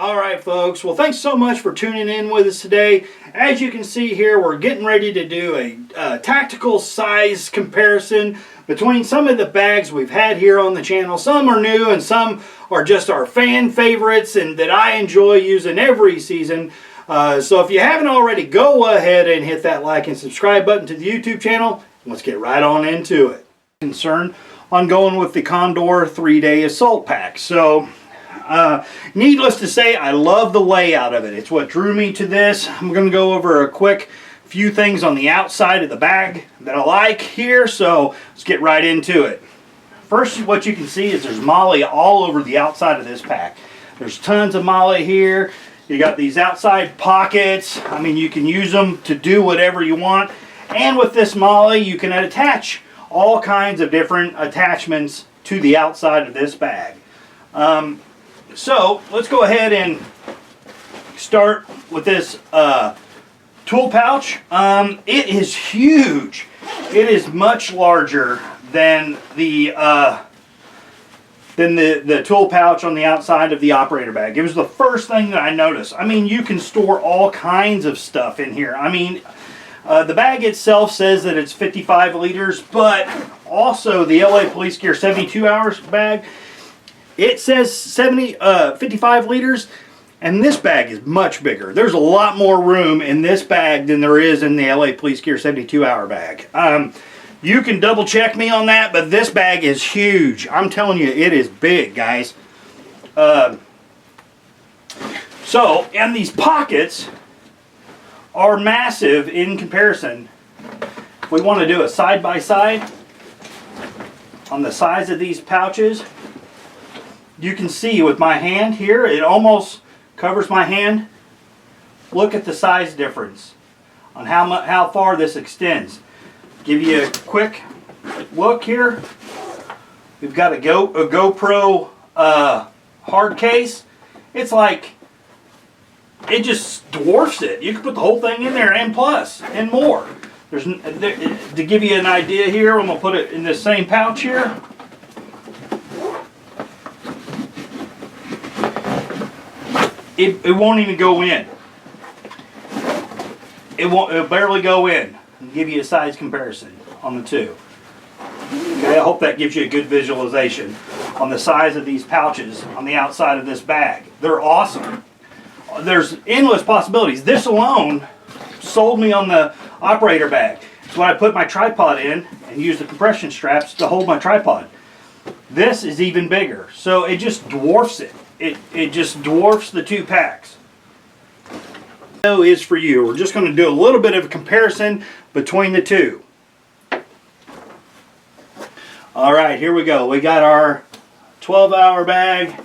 All right, folks. Well, thanks so much for tuning in with us today. As you can see here, we're getting ready to do a tactical size comparison between some of the bags we've had here on the channel. Some are new and some are just our fan favorites and that I enjoy using every season. So if you haven't already, go ahead and hit that like and subscribe button to the YouTube channel. Let's get right on into it. Concern on going with the Condor 3-day assault pack. So needless to say, I love the layout of it. It's what drew me to this. I'm going to go over a quick few things on the outside of the bag that I like here, so let's get right into it. First, what you can see is there's MOAB all over the outside of this pack. There's tons of MOAB here. You got these outside pockets. I mean, you can use them to do whatever you want. And with this MOAB, you can attach all kinds of different attachments to the outside of this bag. So let's go ahead and start with this tool pouch. It is huge. It is much larger than the tool pouch on the outside of the operator bag. It was the first thing that I noticed. I mean, you can store all kinds of stuff in here. I mean, the bag itself says that it's 55 liters, but also the LA Police Gear 72 hours bag, it says 55 liters, and this bag is much bigger. There's a lot more room in this bag than there is in the LA Police Gear 72 hour bag. You can double check me on that, but this bag is huge. I'm telling you, it is big, guys. And these pockets are massive in comparison. If we want to do a side-by-side on the size of these pouches, you can see with my hand here, it almost covers my hand. Look at the size difference on how far this extends. Give you a quick look here. We've got a GoPro hard case. It's like, it just dwarfs it. You can put the whole thing in there and plus and more. To give you an idea here, I'm going to put it in this same pouch here. It won't even go in. It'll barely go in. I'll give you a size comparison on the two. Okay, I hope that gives you a good visualization on the size of these pouches on the outside of this bag. They're awesome. There's endless possibilities. This alone sold me on the operator bag. So I put my tripod in and use the compression straps to hold my tripod. This is even bigger. So it just dwarfs it. It just dwarfs the two packs. This is for you. We're just going to do a little bit of a comparison between the two. Alright, here we go. We got our 12-hour bag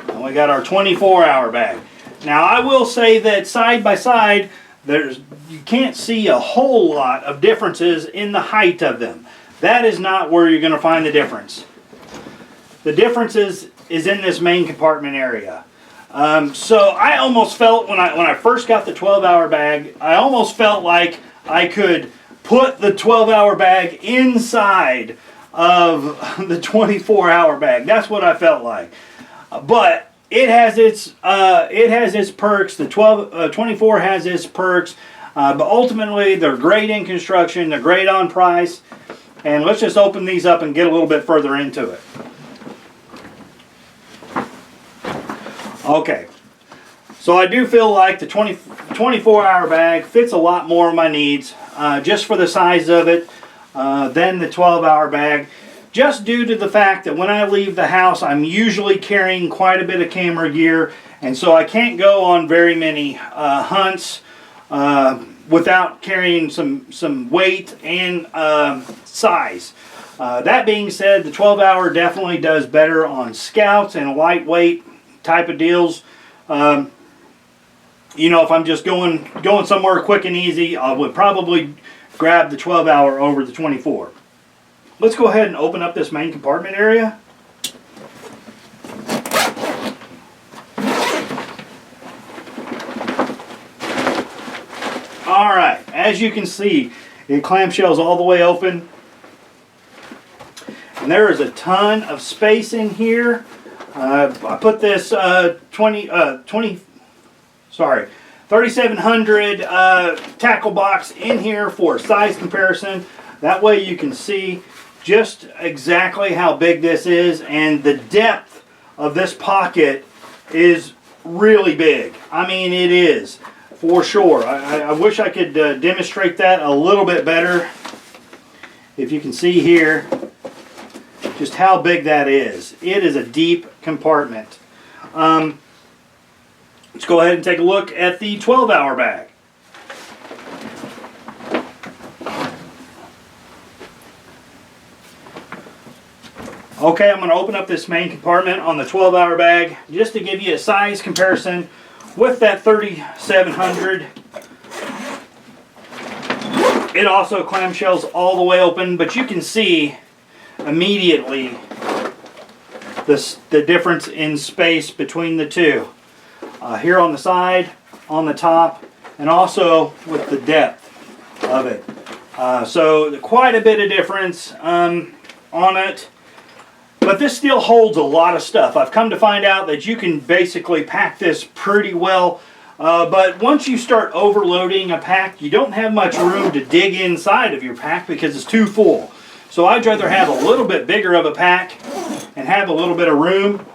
and we got our 24-hour bag. Now I will say that side by side, you can't see a whole lot of differences in the height of them. That is not where you're going to find the difference. The difference is in this main compartment area. So I almost felt when I first got the 12-hour bag, I almost felt like I could put the 12-hour bag inside of the 24-hour bag. That's what I felt like. But it has its perks. The 24 has its perks. But ultimately, they're great in construction. They're great on price. And let's just open these up and get a little bit further into it. Okay, so I do feel like the 24-hour bag fits a lot more of my needs just for the size of it than the 12-hour bag. Just due to the fact that when I leave the house, I'm usually carrying quite a bit of camera gear, and so I can't go on very many hunts without carrying some weight and size. That being said, the 12-hour definitely does better on scouts and lightweight type of deals. You know, if I'm just going somewhere quick and easy, I would probably grab the 12-hour over the 24. Let's go ahead and open up this main compartment area. Alright, as you can see, it clamshells all the way open. And there is a ton of space in here. I put this 3700 tackle box in here for size comparison. That way you can see just exactly how big this is, and the depth of this pocket is really big. I mean, it is for sure. I wish I could demonstrate that a little bit better. If you can see here just how big that is. It is a deep compartment. Let's go ahead and take a look at the 12-hour bag. Okay, I'm going to open up this main compartment on the 12-hour bag just to give you a size comparison with that 3700. It also clamshells all the way open, but you can see immediately the difference in space between the two. Here on the side, on the top, and also with the depth of it. So quite a bit of difference on it. But this still holds a lot of stuff. I've come to find out that you can basically pack this pretty well. But once you start overloading a pack, you don't have much room to dig inside of your pack because it's too full. So I'd rather have a little bit bigger of a pack and have a little bit of room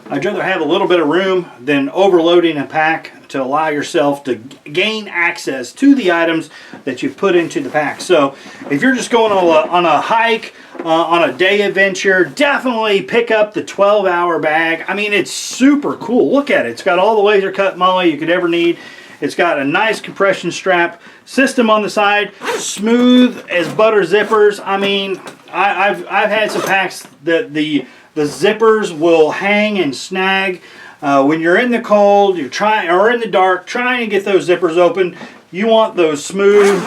I'd rather have a little bit of room than overloading a pack to allow yourself to gain access to the items that you've put into the pack. So if you're just going on a hike, on a day adventure, definitely pick up the 12-hour bag. I mean, it's super cool. Look at it. It's got all the laser cut MOA you could ever need. It's got a nice compression strap system on the side, smooth as butter zippers. I mean, I've had some packs that the zippers will hang and snag. When you're in the cold, or in the dark, trying to get those zippers open, you want those smooth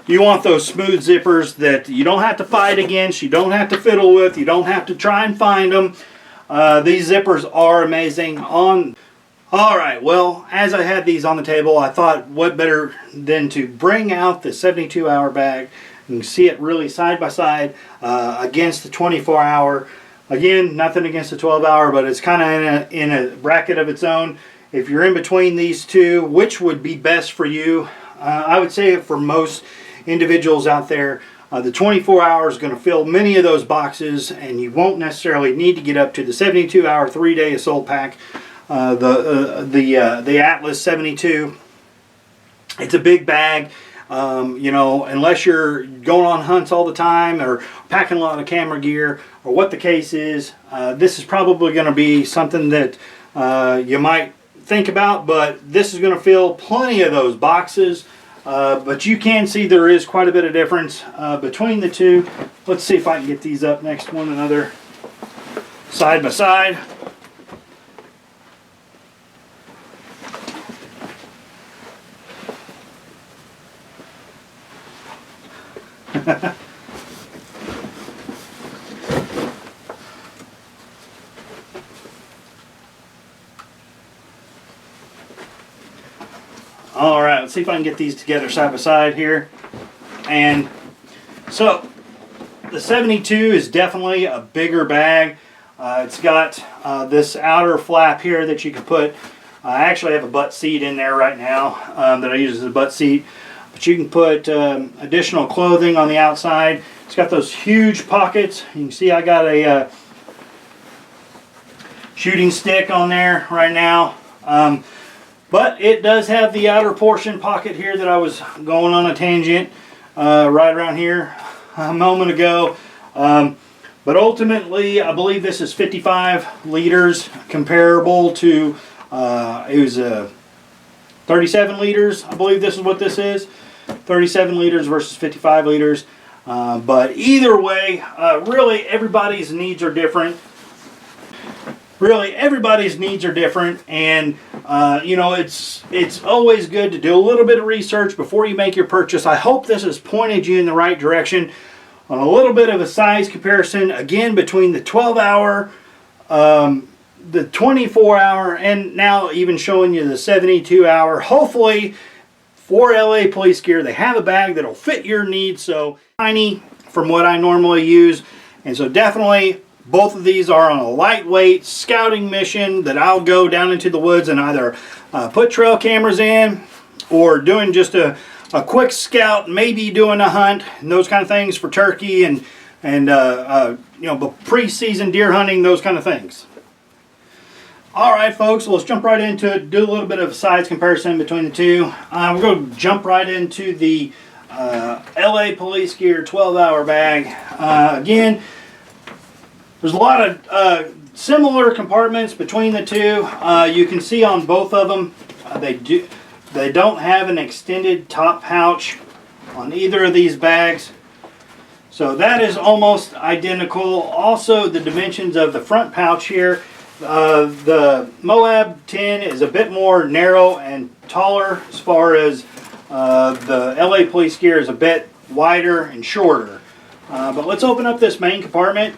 zippers that you don't have to fight against, you don't have to fiddle with, you don't have to try and find them. These zippers are amazing. Alright, well, as I had these on the table, I thought what better than to bring out the 72-hour bag. You can see it really side by side against the 24-hour. Again, nothing against the 12-hour, but it's kind of in a bracket of its own. If you're in between these two, which would be best for you? I would say for most individuals out there, the 24-hour is going to fill many of those boxes, and you won't necessarily need to get up to the 72-hour 3-day assault pack. The Atlas 72. It's a big bag. You know, unless you're going on hunts all the time or packing a lot of camera gear or what the case is, this is probably going to be something that you might think about, but this is going to fill plenty of those boxes. But you can see there is quite a bit of difference between the two. Let's see if I can get these up next to one another side by side. All right, let's see if I can get these together side by side here. And so the 72 is definitely a bigger bag. It's got this outer flap here that you can put. I actually have a butt seat in there right now that I use as a butt seat. But you can put additional clothing on the outside. It's got those huge pockets. You can see I got a shooting stick on there right now. But it does have the outer portion pocket here that I was going on a tangent right around here a moment ago. But ultimately, I believe this is 55 liters, comparable to, it was 37 liters. I believe this is what this is. 37 liters versus 55 liters. But either way, really everybody's needs are different. Really, everybody's needs are different, and you know, it's always good to do a little bit of research before you make your purchase. I hope this has pointed you in the right direction on a little bit of a size comparison, again, between the 12-hour, the 24-hour, and now even showing you the 72-hour. Hopefully, for LA Police Gear, they have a bag that'll fit your needs. So tiny from what I normally use, and so definitely Both of these are on a lightweight scouting mission that I'll go down into the woods and either put trail cameras in, or doing just a quick scout, maybe doing a hunt and those kind of things for turkey and you know, pre-season deer hunting, those kind of things. All right, folks, so let's jump right into it, do a little bit of size comparison between the two. We're going to jump right into the LA Police Gear 12-hour bag. Again, there's a lot of similar compartments between the two. You can see on both of them, they don't have an extended top pouch on either of these bags. So that is almost identical. Also, the dimensions of the front pouch here, the MOAB 10 is a bit more narrow and taller, as far as the LA Police Gear is a bit wider and shorter. But let's open up this main compartment.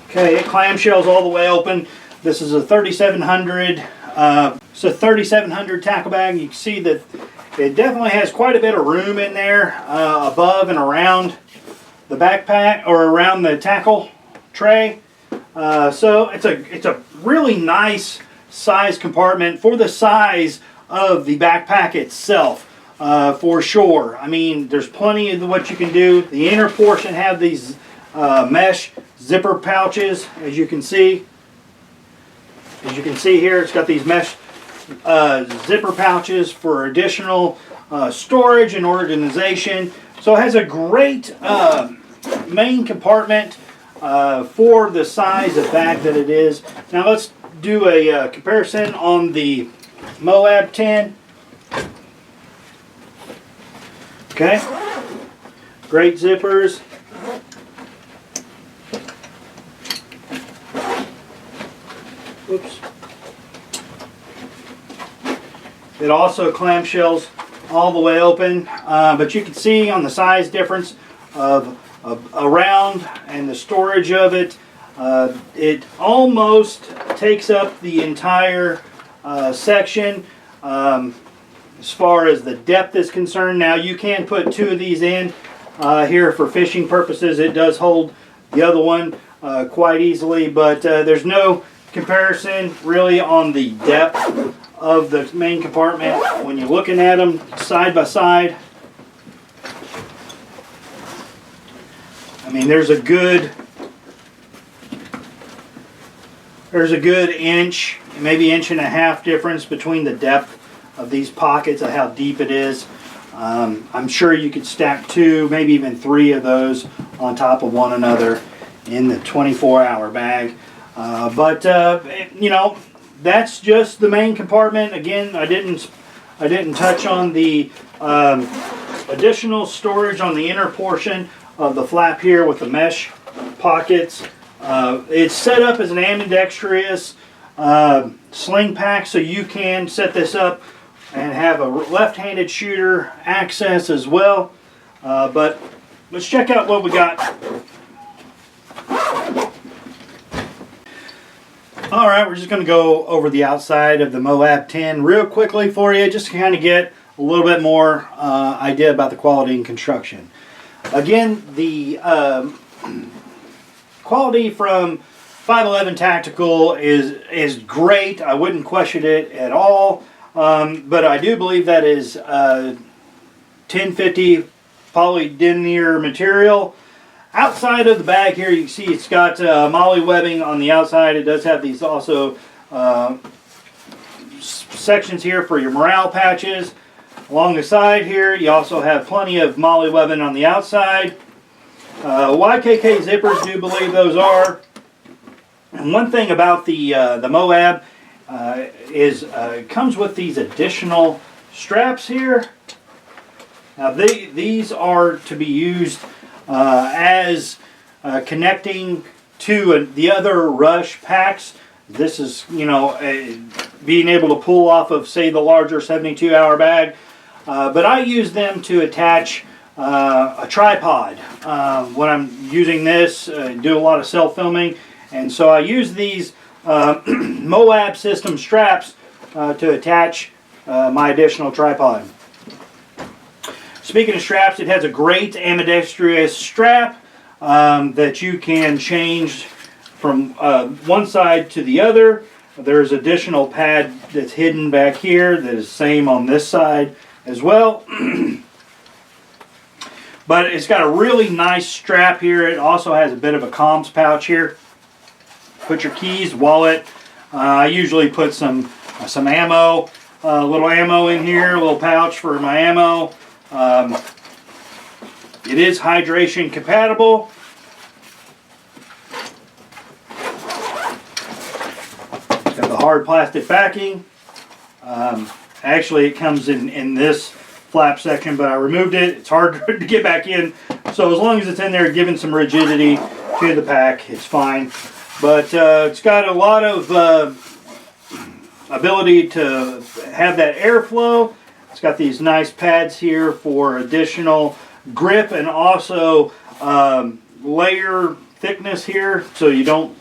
Okay, it clamshells all the way open. This is a 3700. It's a 3700 tackle bag. You can see that it definitely has quite a bit of room in there, above and around the backpack, or around the tackle tray. So it's a really nice size compartment for the size of the backpack itself, for sure. I mean, there's plenty of what you can do. The inner portion have these mesh zipper pouches, as you can see. As you can see here, it's got these mesh zipper pouches for additional storage and organization. So it has a great main compartment for the size of bag that it is. Now let's do a comparison on the MOAB 10. Okay, great zippers. Oops. It also clamshells all the way open, but you can see on the size difference of around and the storage of it. It almost takes up the entire section as far as the depth is concerned. Now you can put two of these in here for fishing purposes. It does hold the other one quite easily, but there's no comparison really on the depth of the main compartment when you're looking at them side by side. I mean, there's a good inch, maybe inch and a half difference between the depth of these pockets, of how deep it is. I'm sure you could stack two, maybe even three of those on top of one another in the 24-hour bag. You know, that's just the main compartment. Again, I didn't touch on the additional storage on the inner portion of the flap here with the mesh pockets. It's set up as an ambidextrous sling pack, so you can set this up and have a left-handed shooter access as well. But let's check out what we got. Alright, we're just going to go over the outside of the MOAB 10 real quickly for you, just to kind of get a little bit more idea about the quality and construction. Again, the quality from 511 Tactical is great. I wouldn't question it at all, but I do believe that is 1050 polydenier material. Outside of the bag here, you can see it's got MOAB webbing on the outside. It does have these also sections here for your morale patches. Along the side here, you also have plenty of MOAB webbing on the outside. YKK zippers, do believe those are. And one thing about the MOAB is it comes with these additional straps here. Now these are to be used as connecting to the other rush packs. This is, you know, being able to pull off of, say, the larger 72-hour bag. But I use them to attach a tripod when I'm using this, do a lot of self-filming. And so I use these MOAB system straps to attach my additional tripod. Speaking of straps, it has a great ambidextrous strap that you can change from one side to the other. There's additional pad that's hidden back here that is same on this side as well. But it's got a really nice strap here. It also has a bit of a comms pouch here. Put your keys, wallet. I usually put some ammo, little ammo in here, a little pouch for my ammo. It is hydration compatible. It's got the hard plastic backing. Actually, it comes in this flap section, but I removed it. It's hard to get back in. So as long as it's in there, giving some rigidity to the pack, it's fine. But it's got a lot of ability to have that airflow. It's got these nice pads here for additional grip and also layer thickness here, so you don't,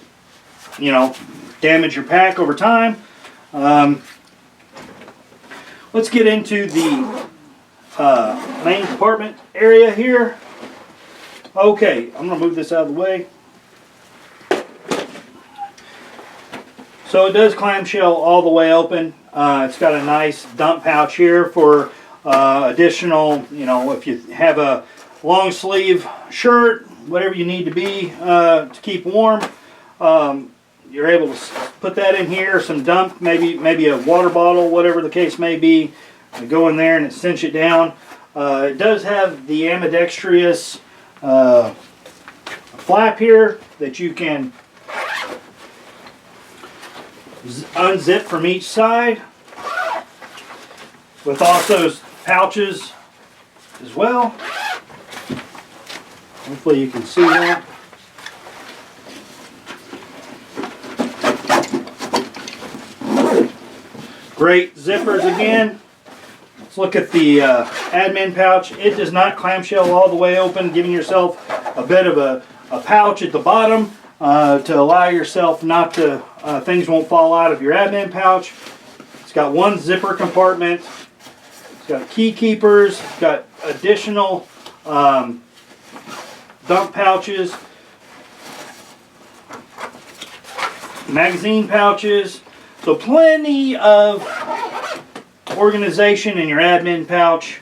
damage your pack over time. Let's get into the main compartment area here. Okay, I'm going to move this out of the way. So it does clamshell all the way open. It's got a nice dump pouch here for additional, if you have a long sleeve shirt, whatever you need to be to keep warm, you're able to put that in here, some dump, maybe a water bottle, whatever the case may be, go in there and it cinch it down. It does have the ambidextrous flap here that you can unzip from each side, with also pouches as well. Hopefully you can see that. Great zippers again. Let's look at the admin pouch. It does not clamshell all the way open, giving yourself a bit of a pouch at the bottom to allow yourself not to, things won't fall out of your admin pouch. It's got one zipper compartment. It's got key keepers. It's got additional dump pouches, magazine pouches. So plenty of organization in your admin pouch.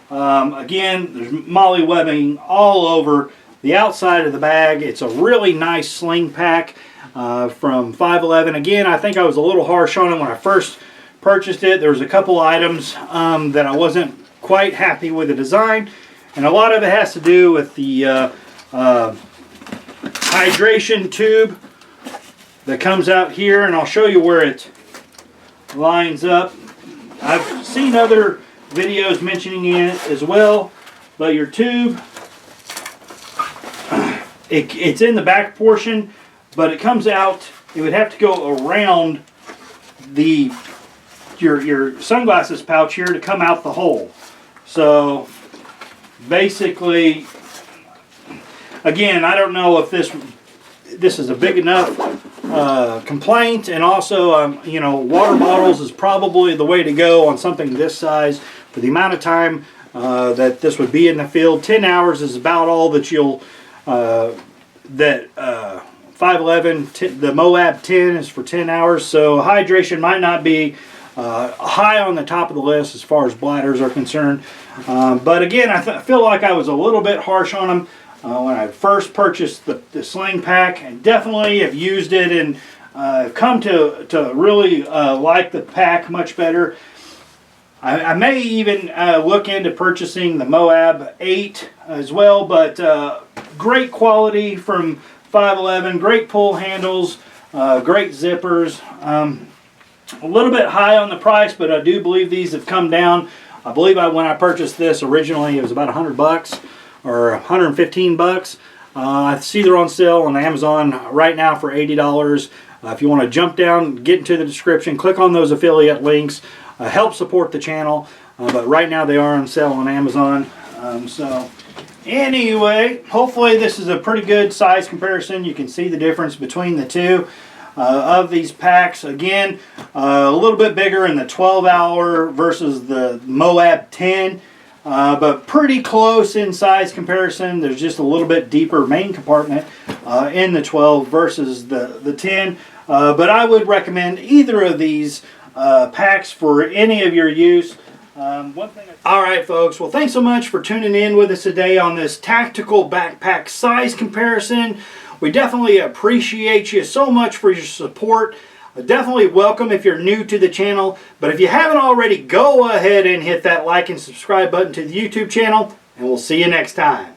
Again, there's molly webbing all over the outside of the bag. It's a really nice sling pack from 511. Again, I think I was a little harsh on it when I first purchased it. There was a couple items that I wasn't quite happy with the design, and a lot of it has to do with the hydration tube that comes out here, and I'll show you where it lines up. I've seen other videos mentioning it as well, but your tube, it's in the back portion, but it comes out, it would have to go around your sunglasses pouch here to come out the hole. So basically, again, I don't know if this is a big enough complaint, and also water bottles is probably the way to go on something this size for the amount of time that this would be in the field. 10 hours is about all that you'll 511, the MOAB 10 is for 10 hours, so hydration might not be high on the top of the list as far as bladders are concerned. But again, I feel like I was a little bit harsh on them when I first purchased the sling pack, and definitely have used it and come to really like the pack much better. I may even look into purchasing the MOAB 8 as well, but great quality from 511, great pull handles, great zippers. A little bit high on the price, but I do believe these have come down. I believe when I purchased this originally, it was about $100 or 115 bucks. I see they're on sale on Amazon right now for $80. If you want to jump down, get into the description, click on those affiliate links, help support the channel. But right now they are on sale on Amazon. So anyway, hopefully this is a pretty good size comparison. You can see the difference between the two of these packs. Again, a little bit bigger in the 12-hour versus the MOAB 10. but pretty close in size comparison. There's just a little bit deeper main compartment in the 12 versus the 10. But I would recommend either of these packs for any of your use. Alright folks, well thanks so much for tuning in with us today on this tactical backpack size comparison. We definitely appreciate you so much for your support. Definitely welcome if you're new to the channel, but if you haven't already, go ahead and hit that like and subscribe button to the YouTube channel, and we'll see you next time.